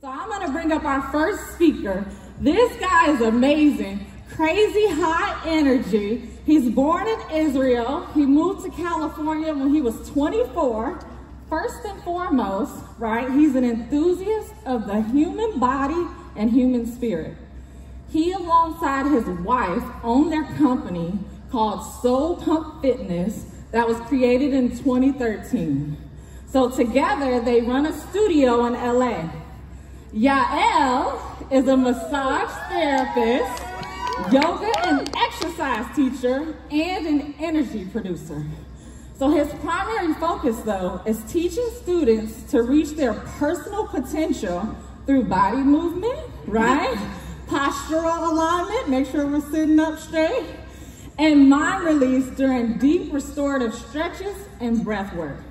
So I'm gonna bring up our first speaker. This guy is amazing, crazy high energy. He's born in Israel. He moved to California when he was 24. First and foremost, right, he's an enthusiast of the human body and human spirit. He, alongside his wife, own their company called Soul Pump Fitness that was created in 2013. So together, they run a studio in LA. Yael is a massage therapist, yoga and exercise teacher, and an energy producer. So his primary focus, though, is teaching students to reach their personal potential through body movement, right? Postural alignment, make sure we're sitting up straight, and mind release during deep restorative stretches and breath work.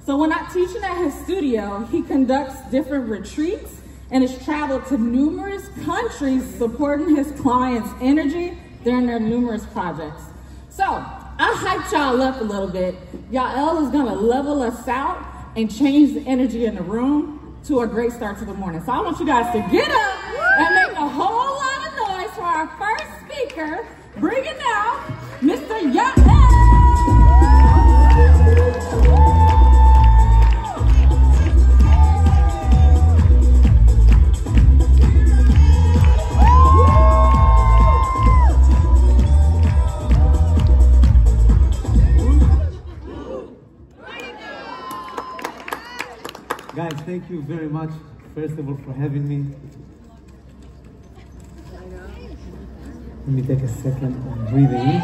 So when not teaching at his studio, he conducts different retreats and has traveled to numerous countries supporting his clients' energy during their numerous projects. So I hyped y'all up a little bit. Yael is gonna level us out and change the energy in the room to a great start to the morning. So I want you guys to get up and make a whole lot of noise for our first speaker. Bring it now, Mr. Yael. Guys, thank you very much, first of all, for having me. Let me take a second of breathing.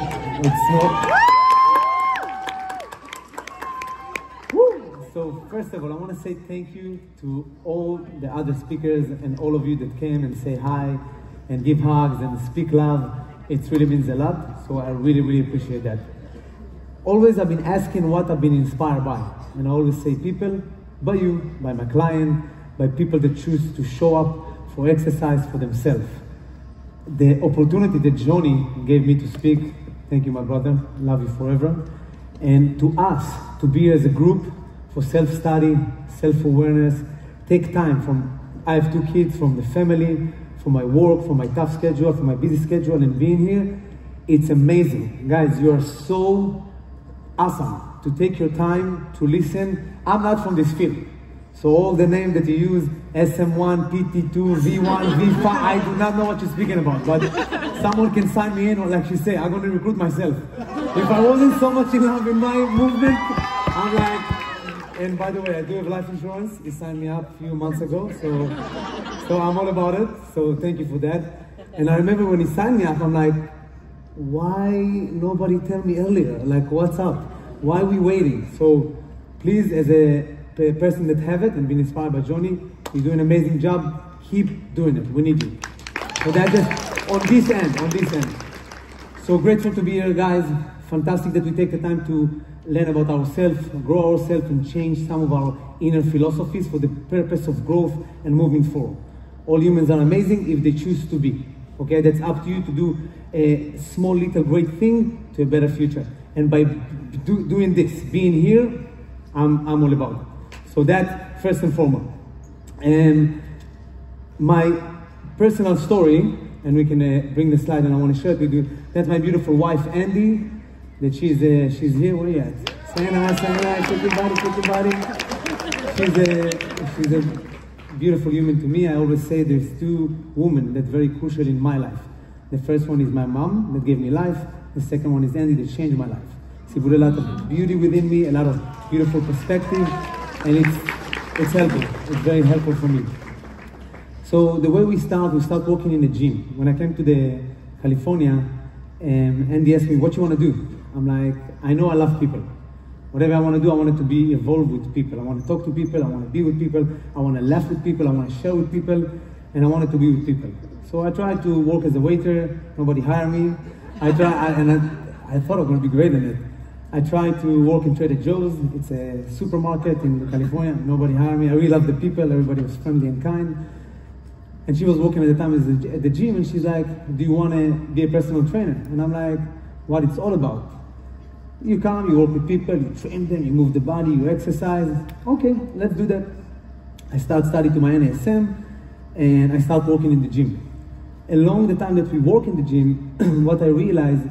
So first of all, I want to say thank you to all the other speakers and all of you that came and say hi and give hugs and speak love. It really means a lot, so I really, really appreciate that. Always I've been asking what I've been inspired by, and I always say people, by you, by my client, by people that choose to show up for exercise for themselves. The opportunity that Johnny gave me to speak, thank you, my brother, love you forever, and to us, to be as a group for self-study, self-awareness, take time from, I have 2 kids, from the family, from my work, from my tough schedule, from my busy schedule, and being here, it's amazing. Guys, you are so awesome to take your time to listen. I'm not from this field, so all the names that you use, SM1, PT2, V1, V5, I do not know what you're speaking about, but someone can sign me in, or like she said, I'm going to recruit myself. If I wasn't so much in love with my movement, I'm like, and by the way, I do have life insurance. He signed me up a few months ago, so I'm all about it, so thank you for that. And I remember when he signed me up, I'm like, why nobody tell me earlier? Like, what's up? Why are we waiting? So please, as a person that have it and been inspired by Johnny, you do an amazing job. Keep doing it. We need you. So that's just on this end. So grateful to be here, guys. Fantastic that we take the time to learn about ourselves, grow ourselves, and change some of our inner philosophies for the purpose of growth and moving forward. All humans are amazing if they choose to be. Okay, that's up to you to do a small little great thing to a better future. And by doing this, being here, I'm all about it. So that first and foremost. And my personal story, and we can bring the slide and I want to share it with you. That's my beautiful wife, Andy, that she's here. Where are you at? Say hi, shake your body. She's a beautiful human to me. I always say there's 2 women that's very crucial in my life. The first one is my mom that gave me life. The second one is Andy that changed my life. She put a lot of beauty within me, a lot of beautiful perspective, and it's helpful. It's very helpful for me. So the way we start working in the gym. When I came to the California, Andy asked me, what you want to do? I'm like, I know I love people. Whatever I want to do, I want it to be involved with people. I want to talk to people, I want to be with people, I want to laugh with people, I want to share with people, and I want it to be with people. So I tried to work as a waiter, nobody hired me. I thought I was going to be great in it. I tried to work in Trader Joe's. It's a supermarket in California. Nobody hired me. I really loved the people. Everybody was friendly and kind. And she was working at the time at the gym, and she's like, do you want to be a personal trainer? And I'm like, what it's all about. You come, you work with people, you train them, you move the body, you exercise. Okay, let's do that. I started studying to my NASM, and I start working in the gym. Along the time that we work in the gym, what I realized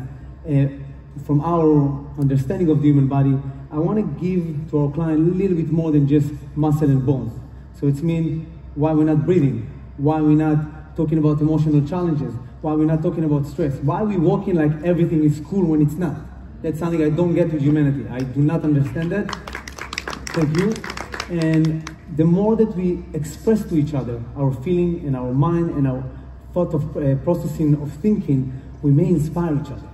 from our understanding of the human body, I want to give to our client a little bit more than just muscle and bones. So it's mean why we're not breathing, why we're not talking about emotional challenges, why we're not talking about stress, why we're walking like everything is cool when it's not. That's something I don't get with humanity. I do not understand that. Thank you. And the more that we express to each other our feeling and our mind and our thought of processing of thinking, we may inspire each other.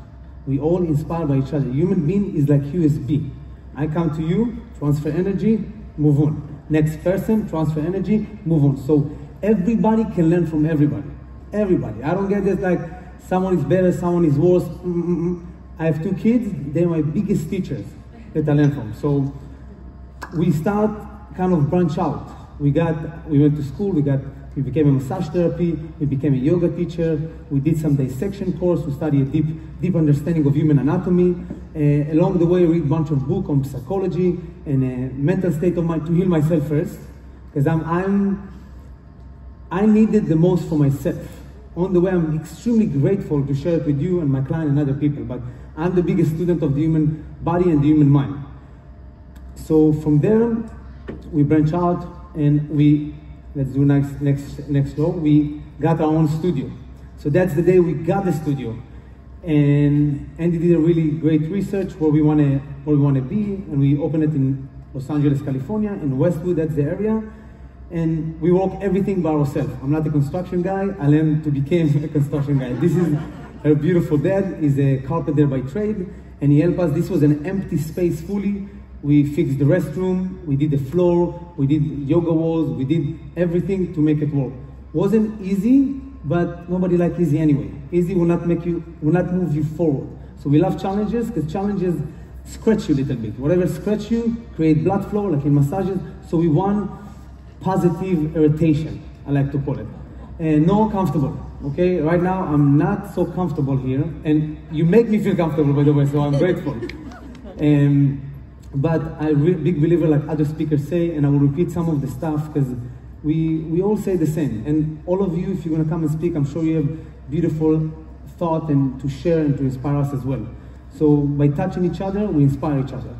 We all inspire by each other. Human being is like USB. I come to you, transfer energy, move on. Next person, transfer energy, move on. So everybody can learn from everybody. Everybody. I don't get this like someone is better, someone is worse. I have 2 kids, they're my biggest teachers that I learn from. So we start kind of branch out. We went to school, we became a massage therapy, we became a yoga teacher, we did some dissection course, we studied a deep understanding of human anatomy. Along the way, I read a bunch of books on psychology and mental state of mind to heal myself first, because I needed the most for myself. On the way, I'm extremely grateful to share it with you and my client and other people, but I'm the biggest student of the human body and the human mind. So from there, we branch out and let's do next row, we got our own studio. So that's the day we got the studio. And Andy did a really great research where we want to be, and we opened it in Los Angeles, California, in Westwood, that's the area. And we work everything by ourselves. I'm not a construction guy, I learned to become a construction guy. This is her beautiful dad, he's a carpenter by trade, and he helped us. This was an empty space fully. We fixed the restroom, we did the floor, we did yoga walls, we did everything to make it work. Wasn't easy, but nobody likes easy anyway. Easy will not move you forward. So we love challenges, because challenges scratch you a little bit. Whatever scratch you, create blood flow, like in massages. So we want positive irritation, I like to call it. And no comfortable, okay? Right now, I'm not so comfortable here, and you make me feel comfortable, by the way, so I'm grateful. But I'm a big believer, like other speakers say, and I will repeat some of the stuff, because we all say the same. And all of you, if you're gonna come and speak, I'm sure you have beautiful thought and to share and to inspire us as well. So by touching each other, we inspire each other.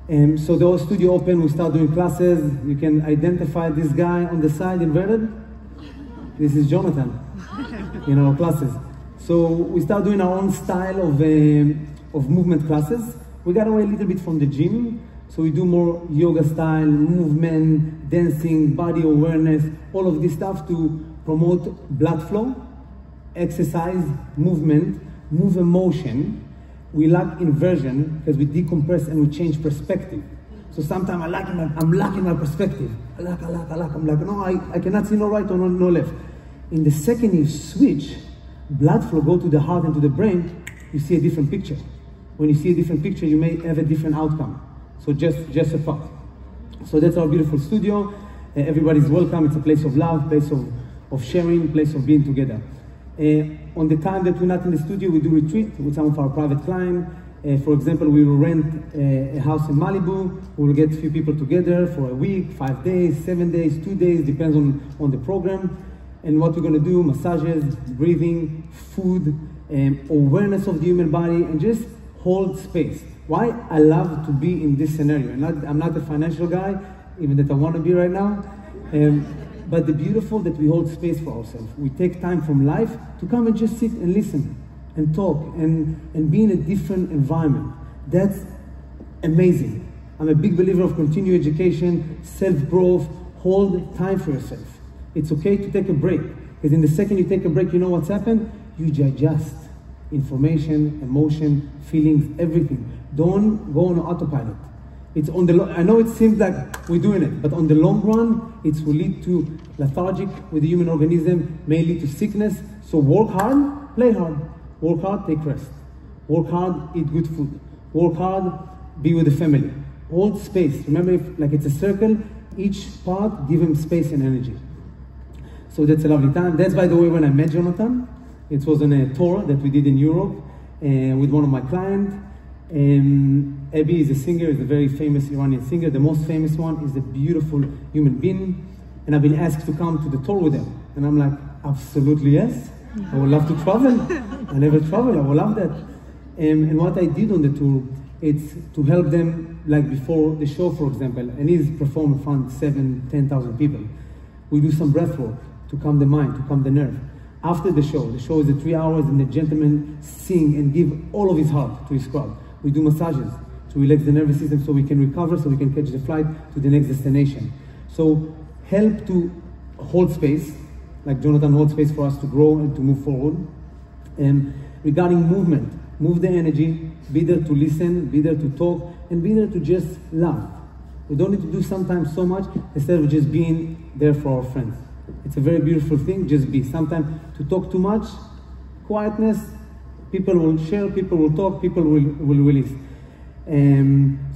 And so the whole studio open, we start doing classes. You can identify this guy on the side inverted. This is Jonathan in our classes. So we start doing our own style of movement classes. We got away a little bit from the gym, so we do more yoga style, movement, dancing, body awareness, all of this stuff to promote blood flow, exercise, movement, move emotion. We lack inversion because we decompress and we change perspective. So sometimes I'm lacking my perspective. I lack. I'm like, no, I cannot see no right or no left. In the second you switch, blood flow go to the heart and to the brain, you see a different picture. When you see a different picture, you may have a different outcome. So just a thought. So that's our beautiful studio. Everybody's welcome. It's a place of love, place of sharing, place of being together. On the time that we're not in the studio, we do retreat with some of our private clients. For example, we will rent a house in Malibu. We'll get a few people together for a week, 5 days, 7 days, 2 days, depends on the program. And what we're going to do, massages, breathing, food, awareness of the human body, and just hold space. Why I love to be in this scenario. I'm not a financial guy, even that I want to be right now. But the beautiful that we hold space for ourselves. We take time from life to come and just sit and listen and talk and be in a different environment. That's amazing. I'm a big believer of continued education, self-growth, hold time for yourself. It's okay to take a break, because in the second you take a break, you know what's happened? You digest information, emotion, feelings, everything. Don't go on autopilot. It's on the I know it seems like we're doing it, but on the long run, it will lead to lethargic with the human organism, may lead to sickness. So work hard, play hard. Work hard, take rest. Work hard, eat good food. Work hard, be with the family. Hold space. Remember, like it's a circle, each part give him space and energy. So that's a lovely time. That's, by the way, when I met Jonathan. It was on a tour that we did in Europe with one of my clients. Abby is a singer, is a very famous Iranian singer. The most famous one is a beautiful human being. and I've been asked to come to the tour with them. And I'm like, absolutely yes. I would love to travel. I never travel, I would love that. And what I did on the tour, it's to help them, like before the show, for example, and he's performing in front of 7,000, 10,000 people. We do some breath work to calm the mind, to calm the nerve. After the show is 3 hours, and the gentleman sing and give all of his heart to his crowd. We do massages to relax the nervous system so we can recover, so we can catch the flight to the next destination. So help to hold space, like Jonathan holds space for us to grow and to move forward. And regarding movement, move the energy, be there to listen, be there to talk, and be there to just love. We don't need to do sometimes so much instead of just being there for our friends. It's a very beautiful thing, just be. Sometimes to talk too much, quietness, people will share, people will talk, people will release.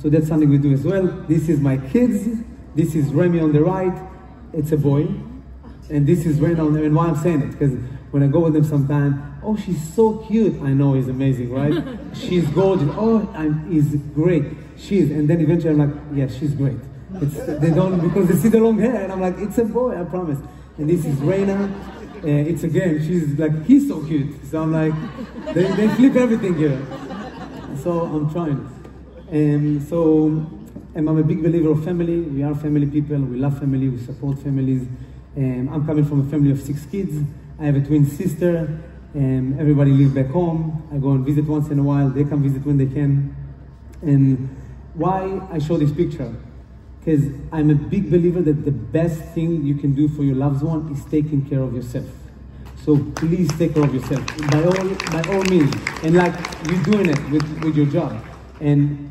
So that's something we do as well. This is my kids. This is Remy on the right. It's a boy. And this is Rena on the, and why I'm saying it, because when I go with them sometime, oh, she's so cute. I know, he's amazing, right? She's gorgeous. Oh, he's great. And then eventually I'm like, yeah, she's great. They don't, because they see the long hair, and I'm like, it's a boy, I promise. And this is Reina. It's again, she's like, he's so cute. So I'm like, they flip everything here. So I'm trying. I'm a big believer of family. We are family people. We love family. We support families. I'm coming from a family of 6 kids. I have a twin sister. Everybody lives back home. I go and visit once in a while. They come visit when they can. And why I show this picture? Because I'm a big believer that the best thing you can do for your loved one is taking care of yourself. So please take care of yourself by all means. And like you're doing it with your job. And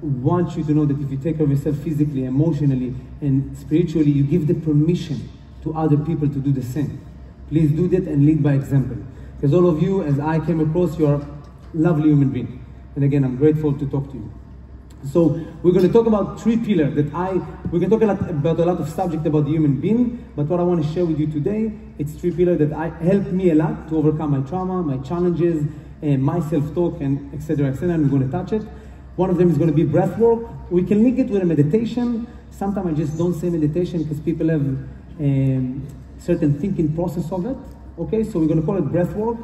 want you to know that if you take care of yourself physically, emotionally, and spiritually, you give the permission to other people to do the same. Please do that and lead by example. Because all of you, as I came across, you are lovely human beings. And again, I'm grateful to talk to you. So we're going to talk about 3 pillars we can talk about a lot of subject about the human being, but what I want to share with you today, it's 3 pillars that helped me a lot to overcome my trauma, my challenges, and my self-talk, and etc., etc., and we're going to touch it. One of them is going to be breath work. We can link it with a meditation. Sometimes I just don't say meditation because people have certain thinking process of it. Okay, so we're going to call it breath work.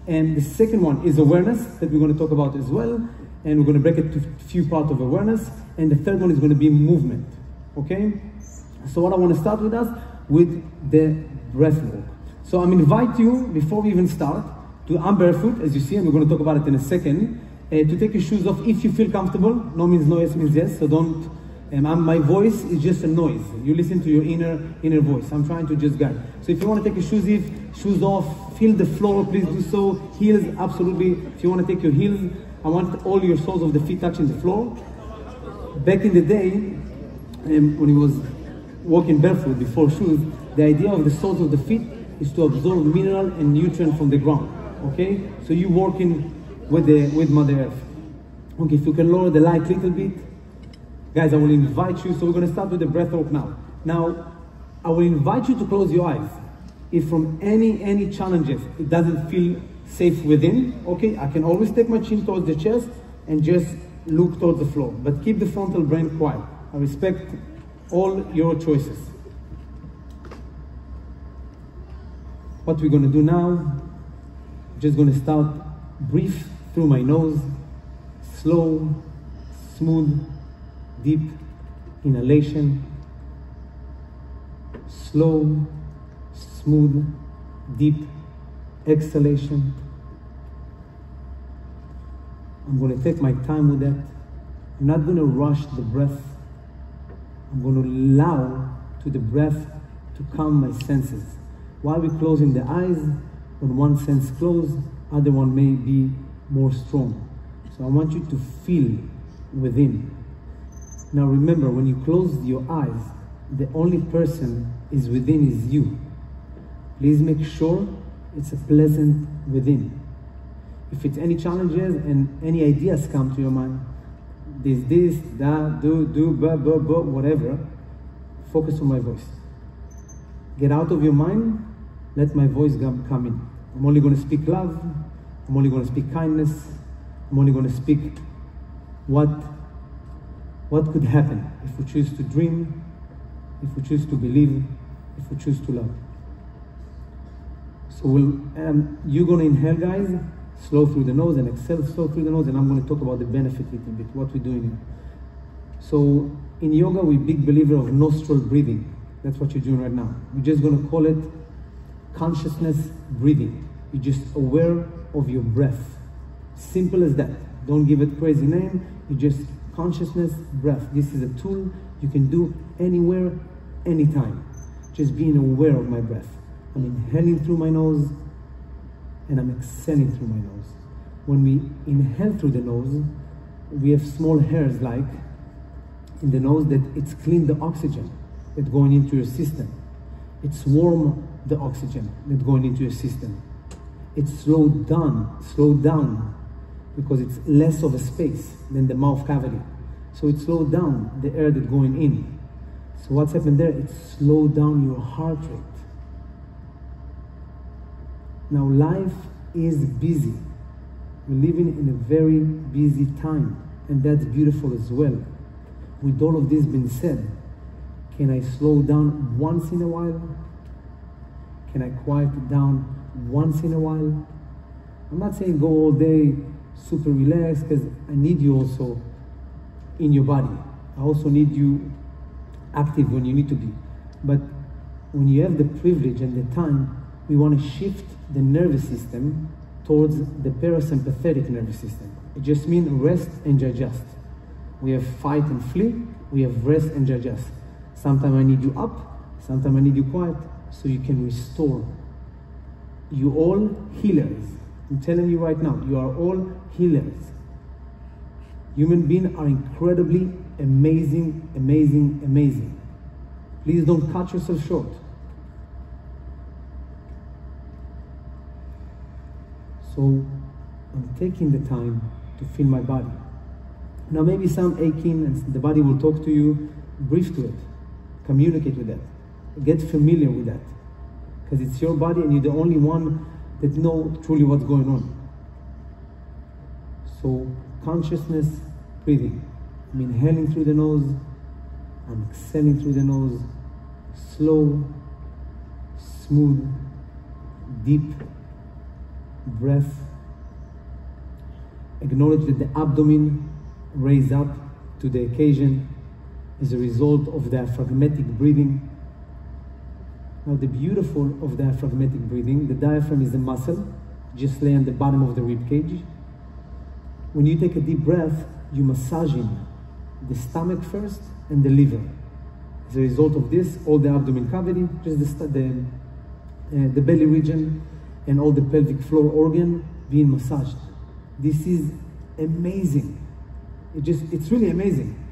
And the second one is awareness that we're going to talk about as well. And we're going to break it to a few parts of awareness. And the third one is going to be movement. Okay? So what I want to start with the breath work. So I'm invite you, before we even start, I'm barefoot, as you see, and we're going to talk about it in a second, to take your shoes off if you feel comfortable. No means no, yes means yes, so don't, my voice is just a noise. You listen to your inner voice. I'm trying to just guide. So if you want to take your shoes off, feel the floor, please do so. Heels, absolutely. If you want to take your heels, I want all your soles of the feet touching the floor. Back in the day, when he was walking barefoot before shoes, the idea of the soles of the feet is to absorb mineral and nutrient from the ground. Okay, so you're working with Mother Earth. Okay, if you can lower the light a little bit, guys, I will invite you. So we're going to start with the breath work now. Now, I will invite you to close your eyes. If from any challenges it doesn't feel safe within, okay, I can always take my chin towards the chest and just look towards the floor. But keep the frontal brain quiet. I respect all your choices. What we're going to do now, just going to start breathe through my nose, slow, smooth, deep inhalation, slow, smooth, deep exhalation. I'm going to take my time with that. I'm not going to rush the breath. I'm going to allow to the breath to calm my senses. While we're closing the eyes, when one sense closed, other one may be more strong. So I want you to feel within. Now remember, when you close your eyes, the only person is within is you. Please make sure it's a pleasant within. If it's any challenges and any ideas come to your mind, this, that, do, whatever, focus on my voice. Get out of your mind, let my voice come in. I'm only going to speak love, I'm only going to speak kindness, I'm only going to speak what could happen if we choose to dream, if we choose to believe, if we choose to love. So you're going to inhale, guys, slow through the nose, and exhale slow through the nose, and I'm going to talk about the benefit a little bit, what we're doing here. So in yoga, we're big believer of nostril breathing. That's what you're doing right now. We're just going to call it consciousness breathing. You're just aware of your breath. Simple as that. Don't give it crazy name. You just consciousness breath. This is a tool you can do anywhere, anytime. Just being aware of my breath. I'm inhaling through my nose and I'm exhaling through my nose. When we inhale through the nose, we have small hairs like in the nose that it's clean the oxygen that's going into your system. It's warm the oxygen that's going into your system. It's slowed down because it's less of a space than the mouth cavity. So it slowed down the air that's going in. So what's happened there? It slowed down your heart rate. Now life is busy. We're living in a very busy time, and that's beautiful as well. With all of this being said, can I slow down once in a while? Can I quiet down once in a while? I'm not saying go all day super relaxed, because I need you also in your body. I also need you active when you need to be. But when you have the privilege and the time, we want to shift the nervous system towards the parasympathetic nervous system. It just means rest and digest. We have fight and flee, we have rest and digest. Sometimes I need you up, sometimes I need you quiet, so you can restore. You all healers. I'm telling you right now, you are all healers. Human beings are incredibly amazing, amazing, amazing. Please don't cut yourself short. So I'm taking the time to feel my body. Now maybe some aching and the body will talk to you, breathe to it, communicate with that, get familiar with that. Because it's your body and you're the only one that know truly what's going on. So consciousness breathing. I'm inhaling through the nose, I'm exhaling through the nose, slow, smooth, deep breath. Acknowledge that the abdomen raise up to the occasion as a result of diaphragmatic breathing. Now the beautiful of diaphragmatic breathing, the diaphragm is a muscle, just lay on the bottom of the rib cage. When you take a deep breath, you're massaging the stomach first and the liver. As a result of this, all the abdomen cavity, just the belly region, and all the pelvic floor organ being massaged. This is amazing. It's really amazing.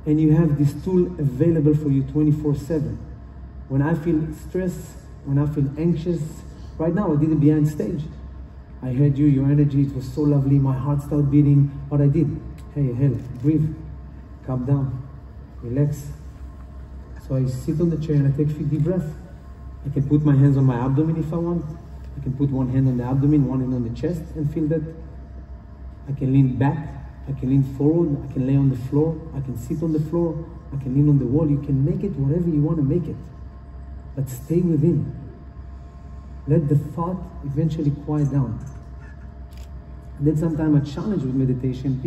And you have this tool available for you 24/7. When I feel stressed, when I feel anxious, right now I did it behind stage. I heard you, your energy, it was so lovely, my heart started beating. What I did, hey, hell, breathe, calm down, relax. So I sit on the chair and I take a few deep breaths. I can put my hands on my abdomen if I want. I can put one hand on the abdomen, one hand on the chest and feel that. I can lean back, I can lean forward, I can lay on the floor, I can sit on the floor, I can lean on the wall. You can make it whatever you want to make it. But stay within. Let the thought eventually quiet down. And then sometimes a challenge with meditation,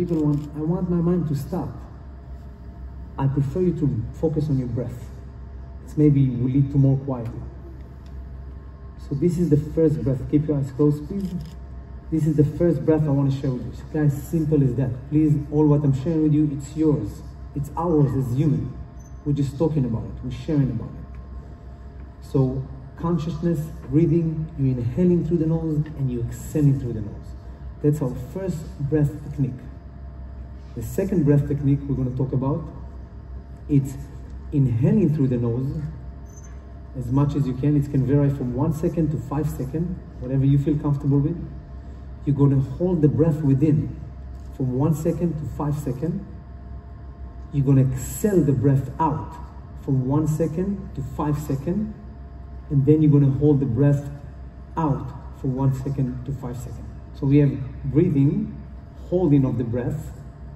I want my mind to stop. I prefer you to focus on your breath. It's maybe will lead to more quiet. So this is the first breath. Keep your eyes closed, please. This is the first breath I want to share with you. So guys, simple as that. Please, all what I'm sharing with you, it's yours. It's ours as human. We're just talking about it. We're sharing about it. So consciousness, breathing, you're inhaling through the nose and you're exhaling through the nose. That's our first breath technique. The second breath technique we're going to talk about, it's inhaling through the nose as much as you can. It can vary from 1 second to 5 seconds, whatever you feel comfortable with. You're going to hold the breath within from 1 second to 5 seconds. You're going to exhale the breath out from 1 second to 5 seconds. And then you're going to hold the breath out from 1 second to 5 seconds. So we have breathing, holding of the breath,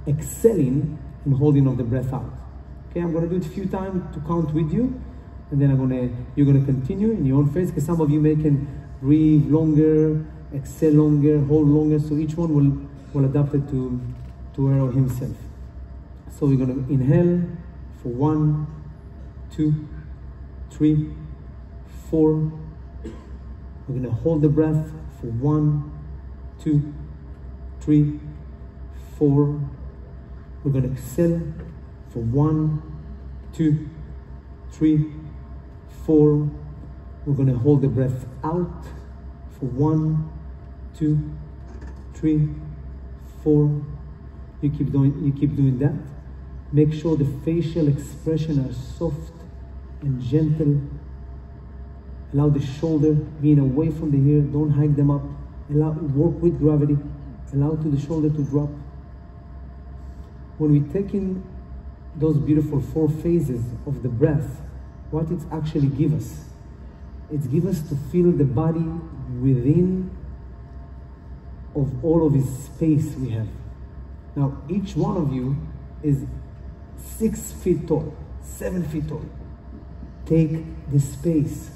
exhaling and holding of the breath out. Okay, I'm going to do it a few times to count with you. and then you're gonna continue in your own phase, because some of you may can breathe longer, exhale longer, hold longer, so each one will adapt it to her or himself. So we're gonna inhale for 1, 2, 3, 4. We're gonna hold the breath for 1, 2, 3, 4. We're gonna exhale for 1, 2, 3, 4. We're gonna hold the breath out for 1, 2, 3, 4. You keep doing that. Make sure the facial expression are soft and gentle. Allow the shoulder being away from the ear. Don't hike them up. Work with gravity. Allow to the shoulder to drop. When we take in those beautiful 4 phases of the breath, what it actually gives us? It gives us to feel the body within of all of this space we have. Now, each one of you is 6 feet tall, 7 feet tall. Take the space.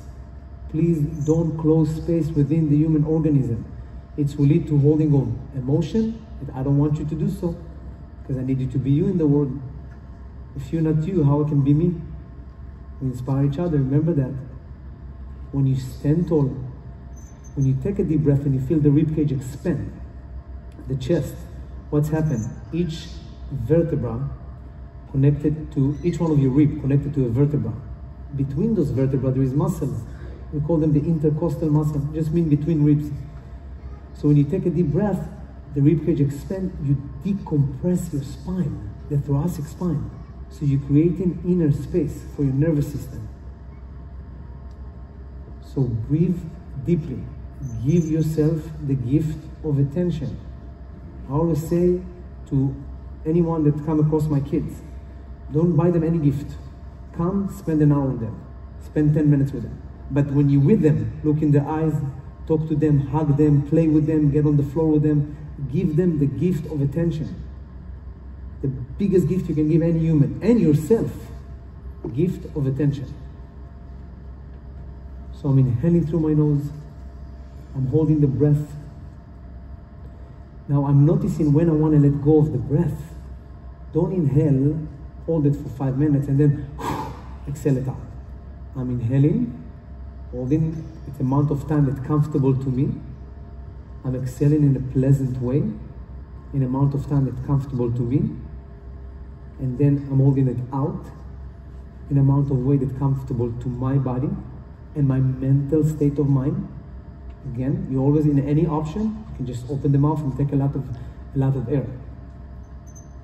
Please don't close space within the human organism. It will lead to holding of emotion. I don't want you to do so, because I need you to be you in the world. If you're not you, how can be me? We inspire each other. Remember that. When you stand tall, when you take a deep breath and you feel the ribcage expand, the chest, what's happened? Each vertebra connected to, each one of your ribs connected to a vertebra. Between those vertebrae there is muscles. We call them the intercostal muscle, just mean between ribs. So when you take a deep breath, the ribcage expands, you decompress your spine, the thoracic spine. So you create an inner space for your nervous system. So breathe deeply. Give yourself the gift of attention. I always say to anyone that come across my kids, don't buy them any gift. Come, spend an hour with them. Spend 10 minutes with them. But when you're with them, look in their eyes, talk to them, hug them, play with them, get on the floor with them. Give them the gift of attention. The biggest gift you can give any human, and yourself, gift of attention. So I'm inhaling through my nose. I'm holding the breath. Now I'm noticing when I want to let go of the breath. Don't inhale, hold it for 5 minutes, and then exhale it out. I'm inhaling, holding its amount of time that's comfortable to me. I'm exhaling in a pleasant way, in amount of time that's comfortable to me. And then I'm holding it out in amount of way that's comfortable to my body and my mental state of mind. Again, you're always in any option, you can just open the mouth and take a lot of air.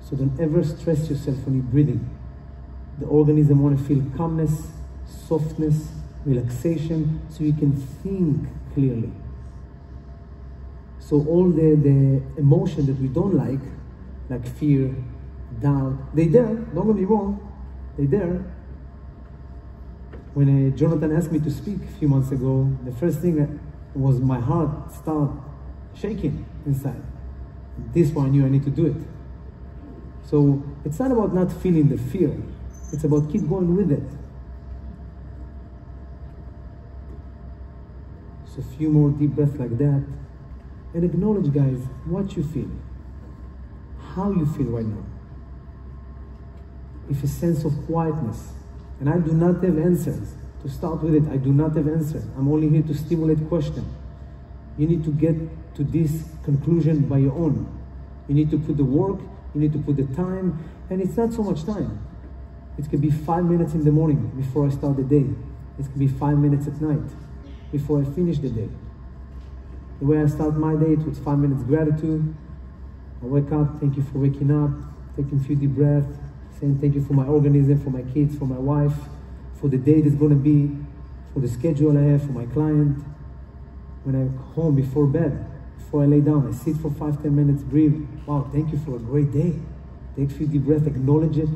So don't ever stress yourself when you're breathing. The organism wants to feel calmness, softness, relaxation, so you can think clearly. So all the emotion that we don't like fear, doubt, they're there, don't get me wrong, they're there. When Jonathan asked me to speak a few months ago, the first thing was my heart start shaking inside. This one I knew I need to do it. So it's not about not feeling the fear, it's about keep going with it. So a few more deep breaths like that. And acknowledge, guys, what you feel, how you feel right now. If a sense of quietness, and I do not have answers. To start with it, I do not have answers. I'm only here to stimulate question. You need to get to this conclusion by your own. You need to put the work, you need to put the time, and it's not so much time. It could be 5 minutes in the morning before I start the day. It could be 5 minutes at night before I finish the day. The way I start my day, it's 5 minutes gratitude. I wake up, thank you for waking up, taking a few deep breaths, saying thank you for my organism, for my kids, for my wife, for the day that's going to be, for the schedule I have, for my client. When I'm home before bed, before I lay down, I sit for 5-10 minutes, breathe. Wow, thank you for a great day. Take a few deep breaths, acknowledge it.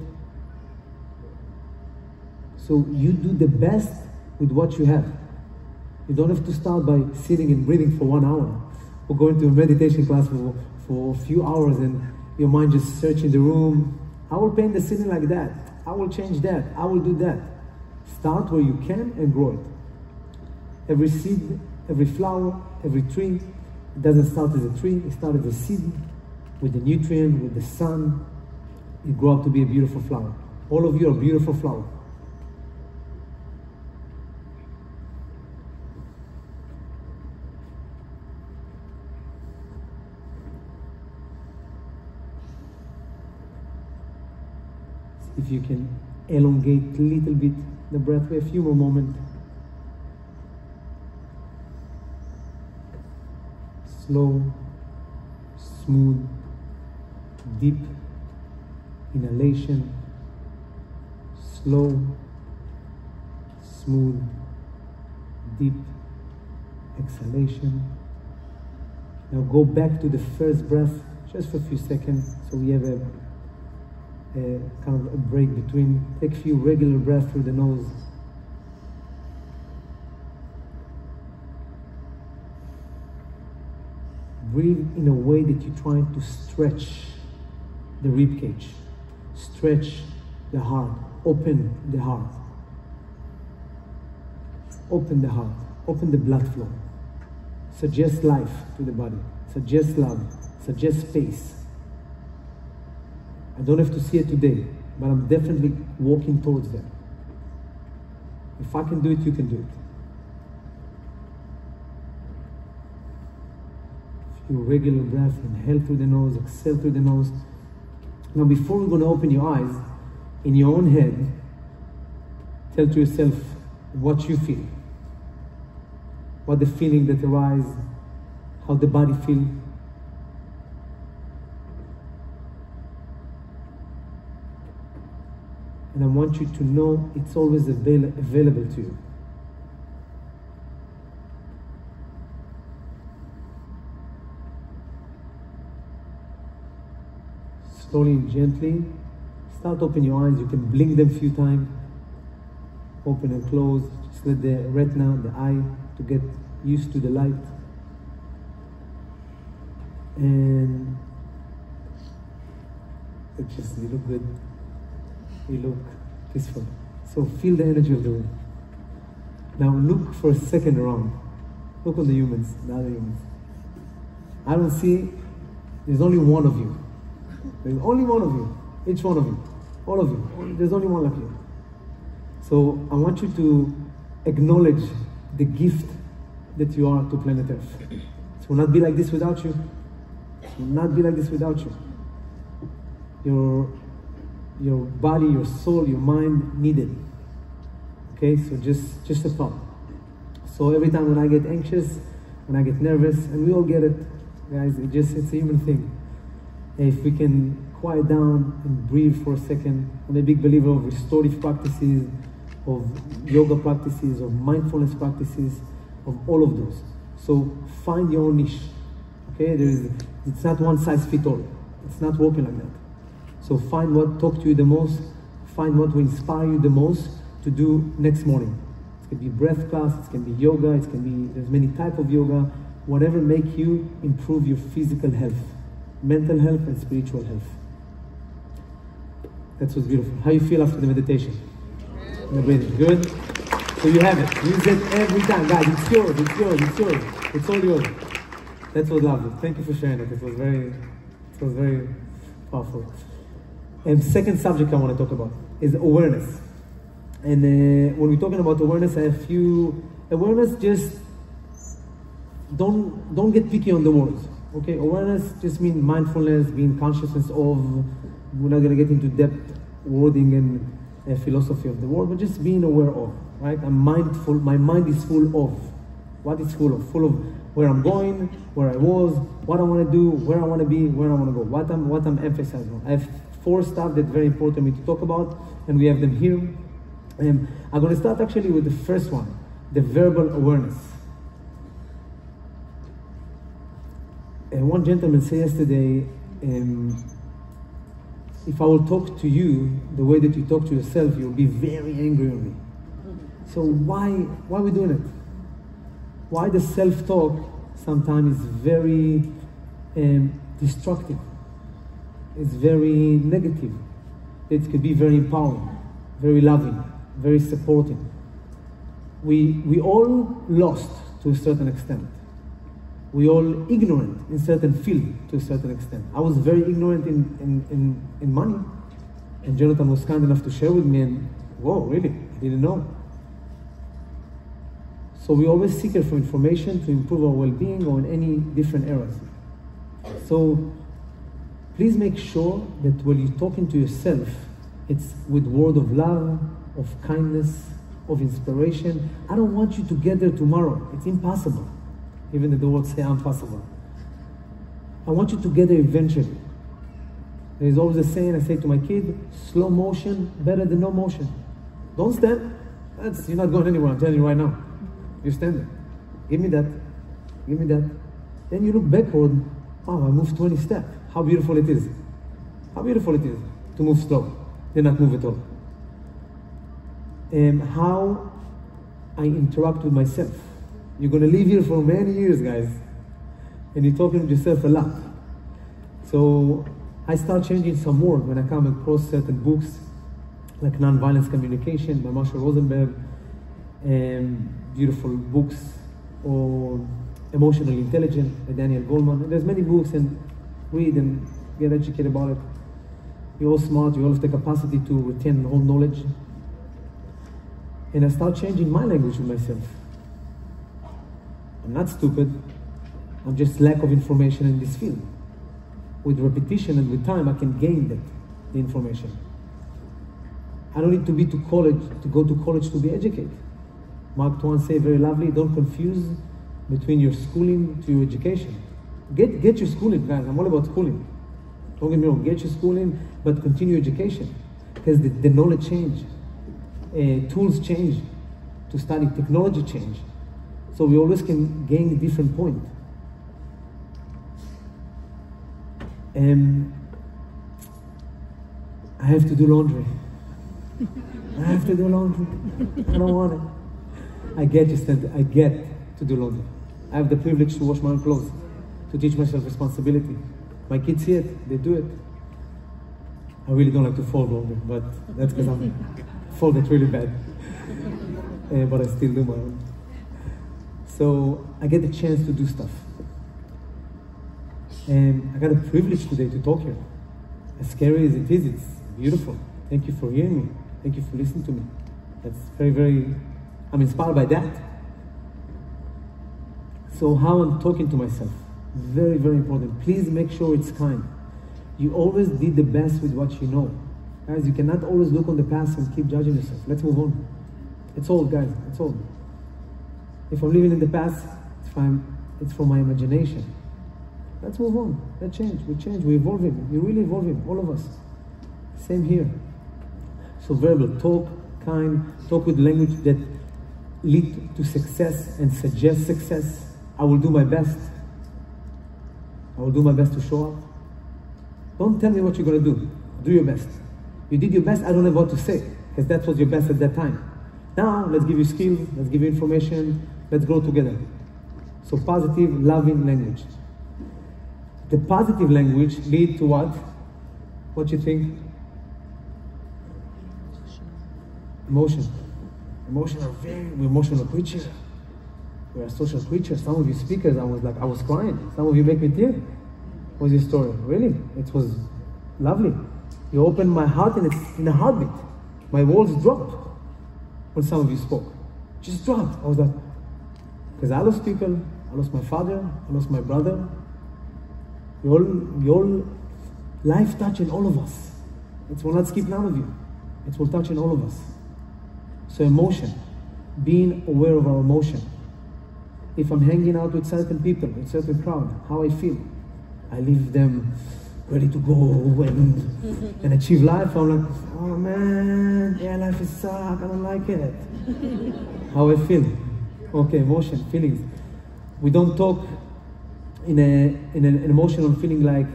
So you do the best with what you have. You don't have to start by sitting and breathing for 1 hour, or going to a meditation class for a few hours and your mind just searching the room. I will paint the ceiling like that. I will change that. I will do that. Start where you can and grow it. Every seed, every flower, every tree, it doesn't start as a tree, it starts as a seed with the nutrient, with the sun. It grows up to be a beautiful flower. All of you are beautiful flowers. If you can elongate a little bit the breath for a few more moments. Slow, smooth, deep inhalation. Slow, smooth, deep exhalation. Now go back to the first breath just for a few seconds so we have a kind of a break between. Take a few regular breaths through the nose. Breathe in a way that you're trying to stretch the rib cage, stretch the heart, open the heart. Open the heart, open the blood flow. Suggest life to the body, suggest love, suggest space. I don't have to see it today, but I'm definitely walking towards them. If I can do it, you can do it. A few regular breaths, inhale through the nose, exhale through the nose. Now before we're going to open your eyes, in your own head, tell to yourself what you feel. What the feeling that arises, how the body feels. And I want you to know it's always available to you. Slowly and gently, start opening your eyes. You can blink them a few times. Open and close. Just let the retina, the eye, to get used to the light. And you look good. You look peaceful. So feel the energy of the room. Now look for a second around. Look on the humans, the other humans. I don't see, there's only one of you. There's only one of you. Each one of you. All of you. There's only one like you. So I want you to acknowledge the gift that you are to planet Earth. It will not be like this without you. It will not be like this without you. Your body, your soul, your mind need it. Okay, so just a thought. So every time when I get anxious, when I get nervous, and we all get it, guys, it's a human thing. If we can quiet down and breathe for a second, I'm a big believer of restorative practices, of yoga practices, of mindfulness practices, of all of those. So find your own niche. Okay, it's not one size fits all. It's not working like that. So find what talks to you the most, find what will inspire you the most to do next morning. It can be breath class, it can be yoga, it can be, there's many types of yoga, whatever make you improve your physical health, mental health and spiritual health. That's what's beautiful. How you feel after the meditation? The breathing, good? So you have it, use it every time. Guys, it's yours, it's yours, it's yours. It's all yours. That's what lovely. Thank you for sharing it. It was very powerful. And second subject I want to talk about is awareness. And when we're talking about awareness, I have a few awareness. Just don't get picky on the words. Okay, awareness just means mindfulness, being consciousness of. We're not going to get into depth wording and philosophy of the word, but just being aware of. Right? I'm mindful. My mind is full of. What it's full of? Full of where I'm going, where I was, what I want to do, where I want to be, where I want to go. What I'm emphasizing on. I have 4 stuff that's very important for me to talk about, and we have them here. I'm going to start actually with the first one, the verbal awareness. And one gentleman said yesterday, if I will talk to you the way that you talk to yourself, you'll be very angry on me. So why are we doing it? Why the self-talk sometimes is very destructive? It's very negative. It could be very empowering, very loving. very supporting. We all lost to a certain extent. We all ignorant in certain field to a certain extent. I was very ignorant in money, and Jonathan was kind enough to share with me, and whoa, really, I didn't know. So we always seek for information to improve our well-being or in any different areas. So please make sure that when you're talking to yourself, it's with word of love, of kindness, of inspiration. I don't want you to get there tomorrow. It's impossible. Even if the words say impossible. I want you to get there eventually. There's always a saying I say to my kid, slow motion better than no motion. Don't stand. You're not going anywhere, I'm telling you right now. You stand there. Give me that. Give me that. Then you look backward. Oh, I moved 20 steps. How beautiful it is. How beautiful it is to move slow, then not move at all. And how I interact with myself. You're going to live here for many years, guys. And you're talking to yourself a lot. So I start changing some word when I come across certain books, like Nonviolence Communication by Marshall Rosenberg, beautiful books, or Emotional Intelligence by Daniel Goleman. And there's many books, and read and get educated about it. You're all smart, you all have the capacity to retain all knowledge. And I start changing my language with myself. I'm not stupid, I'm just lack of information in this field. With repetition and with time, I can gain the information. I don't need to be to go to college to be educated. Mark Twain said very lovely, don't confuse between your schooling to your education. Get your schooling, guys, I'm all about schooling. Don't get me wrong, get your schooling, but continue education. Because the knowledge change, tools change to study, technology change. So we always can gain a different point. I have to do laundry. I have to do laundry. I don't want it. I get to do laundry. I have the privilege to wash my own clothes, to teach myself responsibility. My kids see it, they do it. I really don't like to fold laundry, but that's because I fold it really bad. But I still do my own. So I get the chance to do stuff. And I got a privilege today to talk here. As scary as it is, it's beautiful. Thank you for hearing me. Thank you for listening to me. That's very, very, I'm inspired by that. So how I'm talking to myself, very, very important. Please make sure it's kind. You always did the best with what you know. Guys, you cannot always look on the past and keep judging yourself. Let's move on. It's old, guys, it's old. If I'm living in the past, it's from my imagination. Let's move on. Let's change. We change. We're evolving. You're really evolving, all of us. Same here. So verbal, talk kind, talk with language that lead to success and suggest success. I will do my best. I will do my best to show up. Don't tell me what you're going to do. Do your best. You did your best, I don't know what to say, because that was your best at that time. Now, let's give you skills, let's give you information, let's grow together. So positive, loving language. The positive language lead to what? What you think? Emotion. We're emotional creatures. We're a social creature. Some of you speakers, I was crying. Some of you make me tear. What was your story? Really? It was lovely. You opened my heart and it's in a heartbeat. My walls dropped when some of you spoke. Just dropped. I was like, because I lost people. I lost my father. I lost my brother. Your life touching all of us. It will not skip none of you. It will touch in all of us. So emotion, being aware of our emotion. If I'm hanging out with certain people, with certain crowd, how I feel. I leave them ready to go and achieve life. I'm like, oh man, yeah, life is suck, I don't like it. How I feel. Okay, emotion, feelings. We don't talk in an emotional feeling like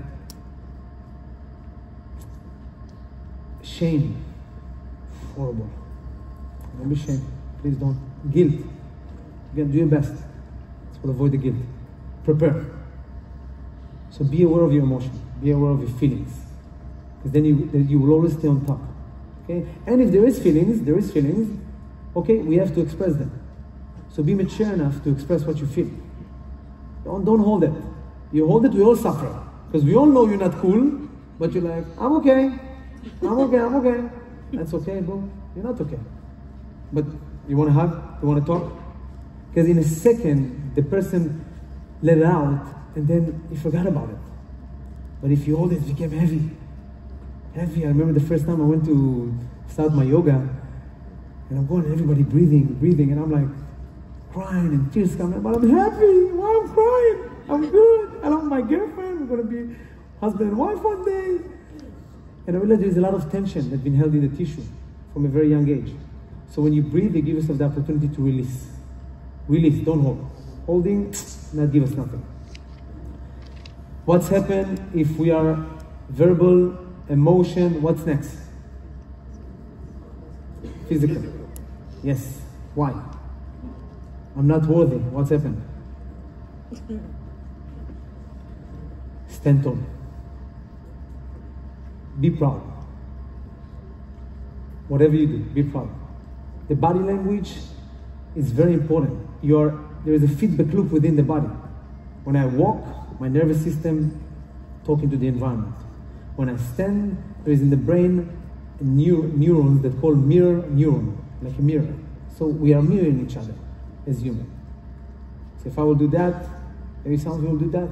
shame. Horrible. Don't be ashamed. Please don't. Guilt. Again, do your best. It will avoid the guilt. Prepare. So be aware of your emotion. Be aware of your feelings. Because then you will always stay on top. okay? And if there is feelings, okay, we have to express them. So be mature enough to express what you feel. Don't hold it. You hold it, we all suffer. Because we all know you're not cool, but you're like, I'm okay. That's okay, bro. You're not okay. But you want to hug? You want to talk? Because in a second, the person let it out, and then you forgot about it. But if you hold it, it became heavy. Heavy. I remember the first time I went to start my yoga, and I'm going, everybody breathing, and I'm like crying and tears coming, but I'm happy. Why I'm crying? I'm good. I love my girlfriend. We're going to be husband and wife one day. And I realized there's a lot of tension that's been held in the tissue from a very young age. So when you breathe, you give yourself the opportunity to release. Release, don't hold. Holding, not give us nothing. What's happened if we are verbal, emotion, what's next? Physical. Yes. Why? I'm not worthy. What's happened? Stand tall. Be proud. Whatever you do, be proud. The body language is very important. There is a feedback loop within the body. When I walk, my nervous system talking to the environment. When I stand, there is in the brain neurons that call mirror neuron, like a mirror. So we are mirroring each other as humans. So if I will do that, maybe some of you will do that.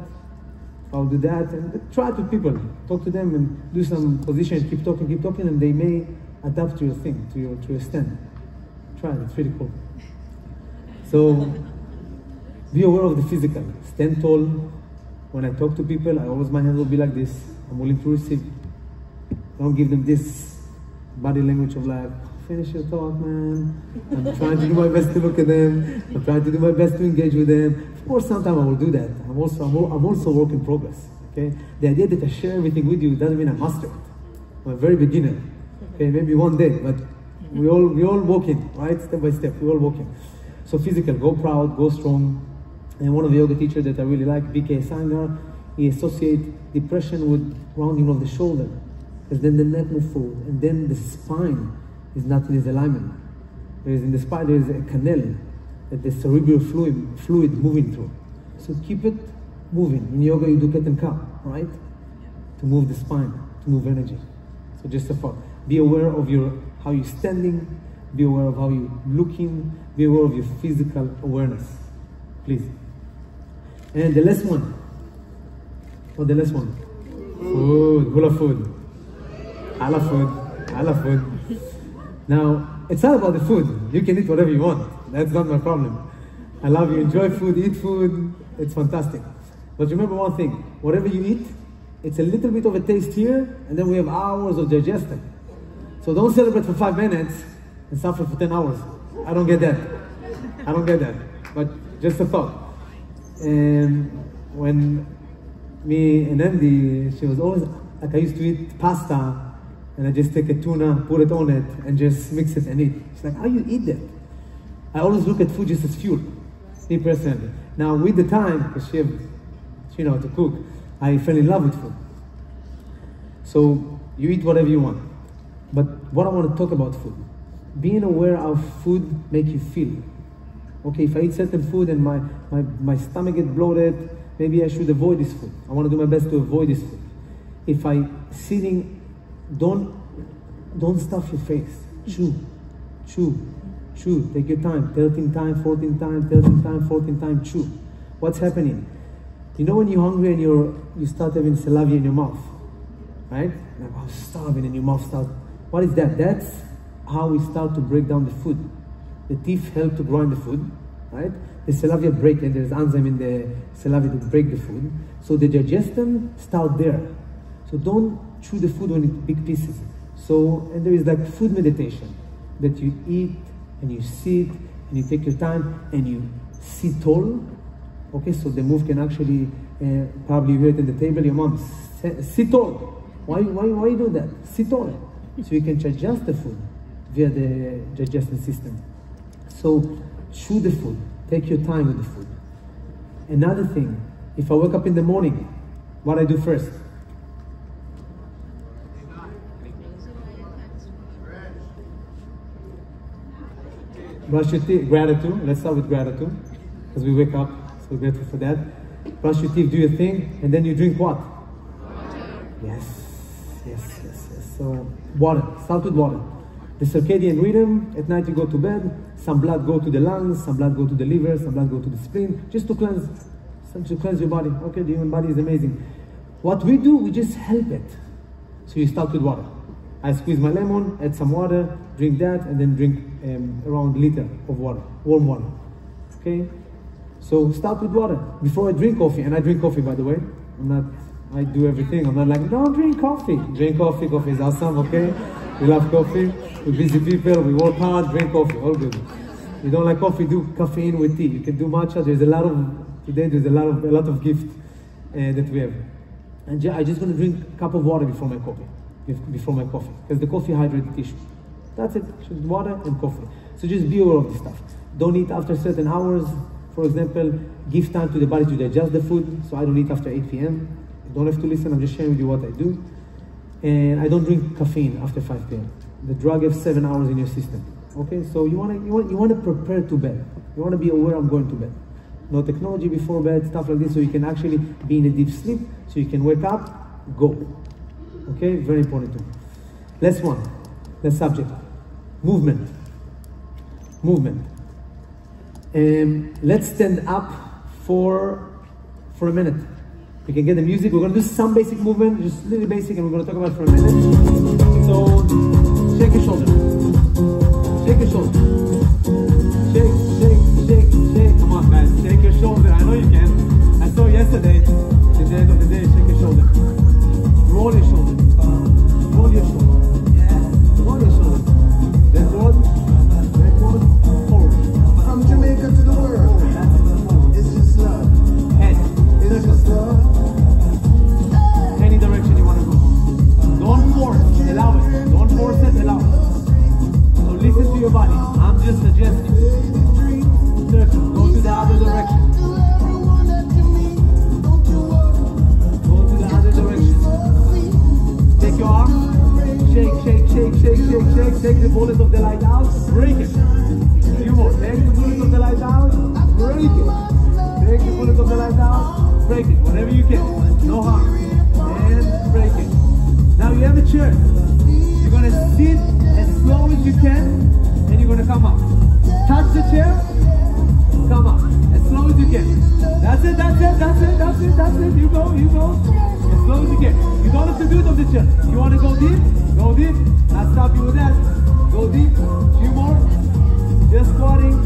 If I will do that, and try to people, talk to them and do some position, keep talking, and they may adapt to your thing, to your stand. Try it, it's really cool. So be aware of the physical. Stand tall. When I talk to people, my hand will be like this. I'm willing to receive. Don't give them this body language of like, finish your talk, man. I'm trying to do my best to look at them. I'm trying to do my best to engage with them. Of course, sometimes I will do that. I'm also a work in progress. Okay? The idea that I share everything with you doesn't mean I master it. I'm a very beginner. Okay, maybe one day, but we all walking, right? Step by step, we all walking. So physical, go proud, go strong. And one of the yoga teachers that I really like, B.K. Sangar, he associates depression with rounding of the shoulder. Because then the neck moves forward, and then the spine is not in its alignment. In the spine, there is a canal that the cerebral fluid moving through. So keep it moving. In yoga, you do cat and cow, right? To move the spine, to move energy. So just a thought. Be aware of how you're standing, be aware of how you're looking, be aware of your physical awareness. Please. And the last one. What the last one? Food. Hula food. I love food. Now, it's not about the food. You can eat whatever you want. That's not my problem. I love you. Enjoy food, eat food. It's fantastic. But remember one thing. Whatever you eat, it's a little bit of a taste here, and then we have hours of digestion. So don't celebrate for 5 minutes and suffer for 10 hours. I don't get that. But just a thought. And when me and Andy, she was always, like I used to eat pasta, and I just take a tuna, put it on it, and just mix it and eat. She's like, how you eat that? I always look at food just as fuel, me personally. Now with the time, because she knows how to cook, I fell in love with food. So you eat whatever you want. But what I want to talk about food, being aware of food make you feel. Okay, if I eat certain food and my stomach gets bloated, maybe I should avoid this food. I want to do my best to avoid this food. If I sitting, don't stuff your face. Chew. Take your time. 13 times, 14 times, 13 times, 14 times. Chew. What's happening? You know when you're hungry and you start having saliva in your mouth, right? Like, oh, starving and your mouth starts. What is that? That's how we start to break down the food. The teeth help to grind the food, right? The saliva break, and there's enzyme in the saliva that break the food. So the digestion starts there. So don't chew the food when it's big pieces. So, and there is like food meditation, that you eat and you sit and you take your time and you sit tall. Okay, so the move can actually, probably you hear it in the table, your mom, sit tall. Why you do that? Sit tall. So you can adjust the food via the digestion system. So chew the food, take your time with the food. Another thing, if I wake up in the morning, what I do first? Brush your teeth. Gratitude. Let's start with gratitude, because we wake up, so we're grateful for that. Brush your teeth, do your thing, and then you drink what? Yes. So water. Start with water. The circadian rhythm. At night you go to bed. Some blood go to the lungs. Some blood go to the liver. Some blood go to the spleen. Just to cleanse. To cleanse your body. Okay, the human body is amazing. What we do, we just help it. So you start with water. I squeeze my lemon, add some water, drink that, and then drink around a liter of water, warm water. Okay? So start with water. Before I drink coffee, and I drink coffee by the way, I do everything. I'm not like, don't drink coffee. Drink coffee, coffee is awesome, okay? We love coffee, we're busy people, we work hard, drink coffee, all good. You don't like coffee, do caffeine with tea. You can do matcha, there's a lot of gifts that we have. And I'm just gonna drink a cup of water before my coffee, because the coffee hydrates the tissue. That's it, just water and coffee. So just be aware of this stuff. Don't eat after certain hours. For example, give time to the body to digest the food. So I don't eat after 8 p.m. You don't have to listen, I'm just sharing with you what I do. And I don't drink caffeine after 5 p.m. The drug has 7 hours in your system. Okay, so you wanna prepare to bed. You wanna be aware I'm going to bed. No technology before bed, stuff like this, so you can actually be in a deep sleep, so you can wake up, go. Okay, very important too. Last one, last subject, movement. Let's stand up for a minute. We can get the music. We're gonna do some basic movement, just really basic, and we're gonna talk about it for a minute. So, shake your shoulder. Shake your shoulder. Shake. Come on, guys. Shake your shoulder. I know you can. I saw yesterday. At the end of the day, shake your shoulder. Roll your shoulder. Roll your shoulder. Yeah. Roll your shoulder. Backward, forward. From Jamaica to the world. It's just love. Head. It's just love. Any direction you want to go. Don't force. Allow it. Don't force it. Allow it. So listen to your body. I'm just suggesting. Circle. Go to the other direction. Go to the other direction. Take your arm. Shake. Take the bullet of the light out. Break it. Few more. Take the bullet of the light out. Break it. Take the bullet of the light out. Break it. Whatever you can. No harm. And break it. Now you have a chair. You're going to sit as slow as you can. And you're going to come up. Touch the chair. Come up. As slow as you can. That's it. You go. As slow as you can. You don't have to do it on the chair. You want to go deep? Go deep. Not stop you with that. Go deep. Few more. Just squatting.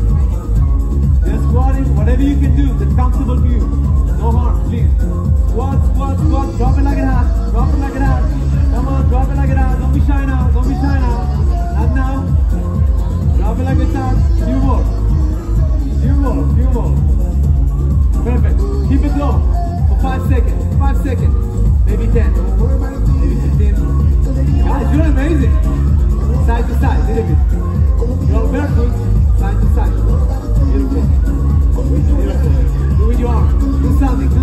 Whatever you can do that's comfortable for you. No harm, please. Squat. Drop it like it hot. Come on, drop it like it hot. Don't be shy now. Not now. Drop it like it's hot. Few more. Perfect. Keep it low for 5 seconds. 5 seconds. Maybe 10. Maybe 15. Guys, you're amazing. Side to side, little bit. You're barefoot. Side to side. Beautiful. Do with your arm. Do something. Do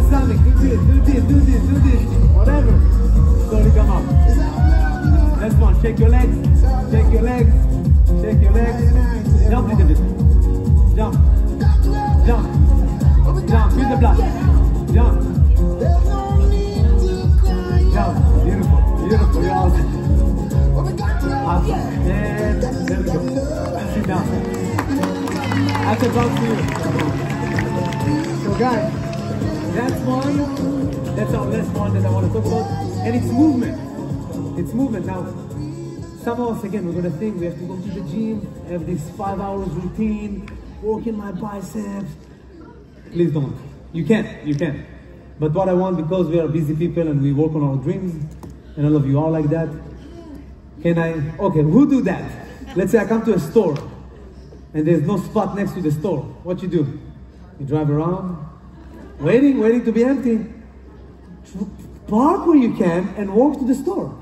this. Whatever. Slowly come up. Next one. Shake your legs. Jump a little bit. Jump. Feel the blood. Jump. Beautiful. You're awesome. And there we go. Sit down. That's a talk to you. So guys, that's our last one that I want to talk about. And it's movement. Now, some of us, again, we're going to think we have to go to the gym, have this 5 hours routine, working my biceps. Please don't. You can. But what I want, because we are busy people and we work on our dreams, and all of you are like that, who do that? Let's say I come to a store and there's no spot next to the store. What you do? You drive around, waiting to be empty. Park where you can and walk to the store.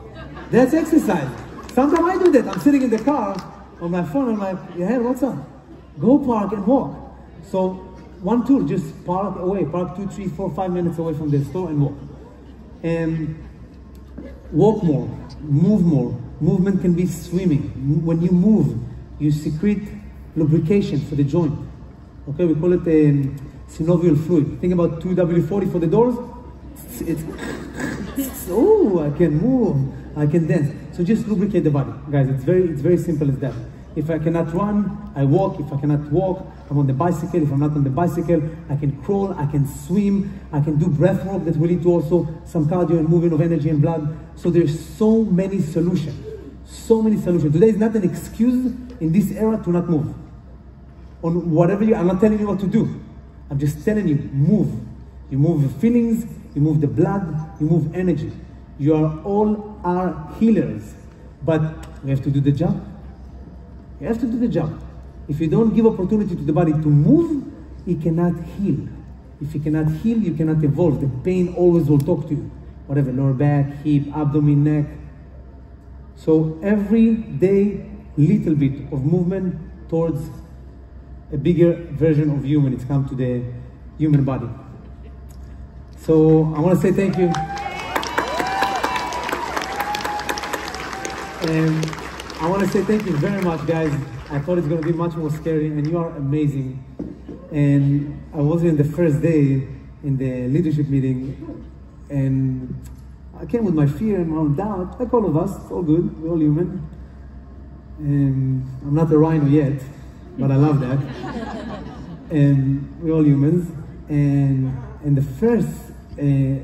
That's exercise. Sometimes I do that. I'm sitting in the car on my phone. I'm like, yeah, what's up? Go park and walk. So one tool, just park away. Park 2, 3, 4, 5 minutes away from the store and walk. And walk more, move more. Movement can be swimming. When you move, you secrete lubrication for the joint. Okay, we call it synovial fluid. Think about 2W40 for the doors. Oh, I can move, I can dance. So just lubricate the body, guys. It's very simple as that. If I cannot run, I walk. If I cannot walk, I'm on the bicycle. If I'm not on the bicycle, I can crawl, I can swim, I can do breath work that will lead to also some cardio and moving of energy and blood. So there's so many solutions. So many solutions. Today is not an excuse in this era to not move. On whatever I'm not telling you what to do. I'm just telling you, move. You move the feelings, you move the blood, you move energy. You are all our healers. But we have to do the job. You have to do the job. If you don't give opportunity to the body to move, it cannot heal. If you cannot heal, you cannot evolve. The pain always will talk to you. Whatever, lower back, hip, abdomen, neck. So every day, little bit of movement towards a bigger version of you when it's come to the human body. So I want to say thank you. And I want to say thank you very much, guys. I thought it's going to be much more scary, and you are amazing. And I was in the first day in the leadership meeting, and I came with my fear and my own doubt, like all of us. It's all good. We're all human. And I'm not a rhino yet, but I love that. And we're all humans. And the first, the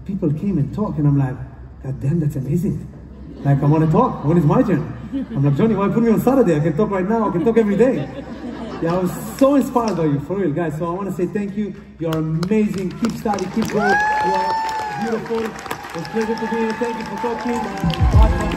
people came and talked, and I'm like, God damn, that's amazing. Like, I want to talk. When is my turn? I'm like, Johnny, why put me on Saturday? I can talk right now. I can talk every day. Yeah, I was so inspired by you, for real, guys. So I want to say thank you. You are amazing. Keep studying, keep going. You are beautiful. It's a pleasure to be here. Thank you for talking.